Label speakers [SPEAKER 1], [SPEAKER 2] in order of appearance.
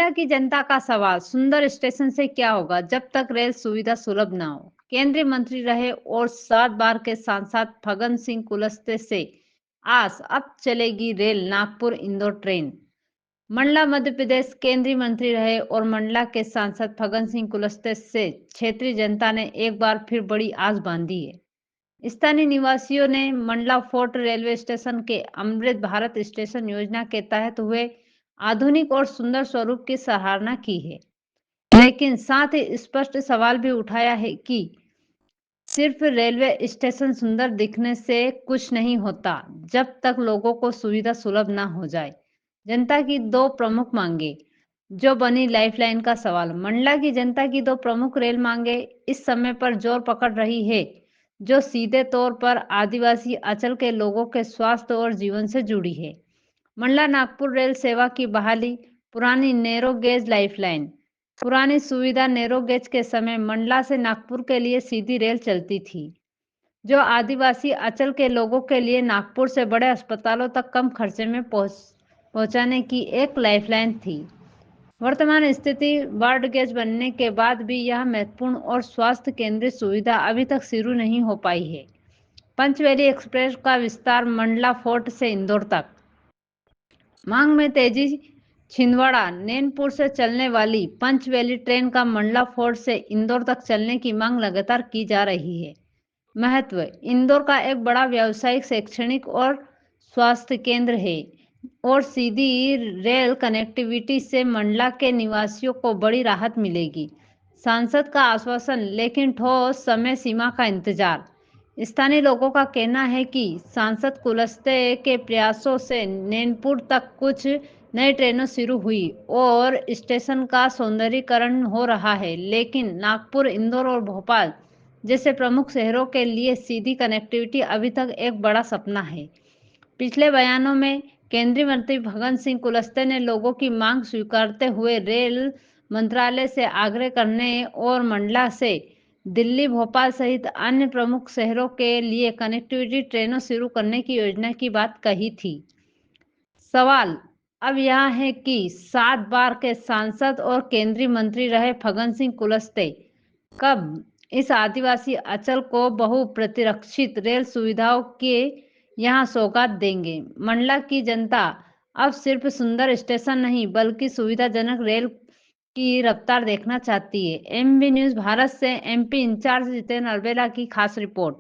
[SPEAKER 1] मंडला की जनता का सवाल, सुंदर स्टेशन से क्या होगा जब तक रेल सुविधा सुलभ ना हो। केंद्रीय मंत्री रहे और 7 बार के सांसद फग्गन सिंह कुलस्ते से आस, अब चलेगी रेल नागपुर इंदौर ट्रेन। मंडला मध्य प्रदेश केंद्रीय मंत्री रहे और मंडला के सांसद फग्गन सिंह कुलस्ते से क्षेत्रीय जनता ने एक बार फिर बड़ी आस बांधी है। स्थानीय निवासियों ने मंडला फोर्ट रेलवे स्टेशन के अमृत भारत स्टेशन योजना के तहत हुए आधुनिक और सुंदर स्वरूप की सराहना की है, लेकिन साथ ही स्पष्ट सवाल भी उठाया है कि सिर्फ रेलवे स्टेशन सुंदर दिखने से कुछ नहीं होता जब तक लोगों को सुविधा सुलभ ना हो जाए। जनता की दो प्रमुख मांगे जो बनी लाइफलाइन का सवाल। मंडला की जनता की दो प्रमुख रेल मांगे इस समय पर जोर पकड़ रही है, जो सीधे तौर पर आदिवासी अंचल के लोगों के स्वास्थ्य और जीवन से जुड़ी है। मंडला नागपुर रेल सेवा की बहाली, पुरानी नैरो गेज लाइफलाइन। पुरानी सुविधा नैरो गेज के समय मंडला से नागपुर के लिए सीधी रेल चलती थी, जो आदिवासी अंचल के लोगों के लिए नागपुर से बड़े अस्पतालों तक कम खर्चे में पहुंचाने की एक लाइफलाइन थी। वर्तमान स्थिति ब्रॉड गेज बनने के बाद भी यह महत्वपूर्ण और स्वास्थ्य केंद्रित सुविधा अभी तक शुरू नहीं हो पाई है। पंचवैली एक्सप्रेस का विस्तार मंडला फोर्ट से इंदौर तक। मांग में तेजी, छिंदवाड़ा नैनपुर से चलने वाली पंचवैली ट्रेन का मंडला फोर्ट से इंदौर तक चलने की मांग लगातार की जा रही है। महत्व, इंदौर का एक बड़ा व्यावसायिक, शैक्षणिक और स्वास्थ्य केंद्र है और सीधी रेल कनेक्टिविटी से मंडला के निवासियों को बड़ी राहत मिलेगी। सांसद का आश्वासन, लेकिन ठोस समय सीमा का इंतजार। स्थानीय लोगों का कहना है कि सांसद कुलस्ते के प्रयासों से नैनपुर तक कुछ नई ट्रेनें शुरू हुई और स्टेशन का सौंदर्यीकरण हो रहा है, लेकिन नागपुर, इंदौर और भोपाल जैसे प्रमुख शहरों के लिए सीधी कनेक्टिविटी अभी तक एक बड़ा सपना है। पिछले बयानों में केंद्रीय मंत्री फग्गन सिंह कुलस्ते ने लोगों की मांग स्वीकारते हुए रेल मंत्रालय से आग्रह करने और मंडला से दिल्ली, भोपाल सहित अन्य प्रमुख शहरों के लिए कनेक्टिविटी ट्रेनों शुरू करने की योजना की बात कही थी। सवाल अब यह है कि 7 बार के सांसद और केंद्रीय मंत्री रहे फग्गन सिंह कुलस्ते कब इस आदिवासी अंचल को बहुप्रतीक्षित रेल सुविधाओं के यहाँ सौगात देंगे। मंडला की जनता अब सिर्फ सुंदर स्टेशन नहीं बल्कि सुविधाजनक रेल की रफ्तार देखना चाहती है। एमबी न्यूज भारत से एमपी इंचार्ज जितेंद्र अलवेला की खास रिपोर्ट।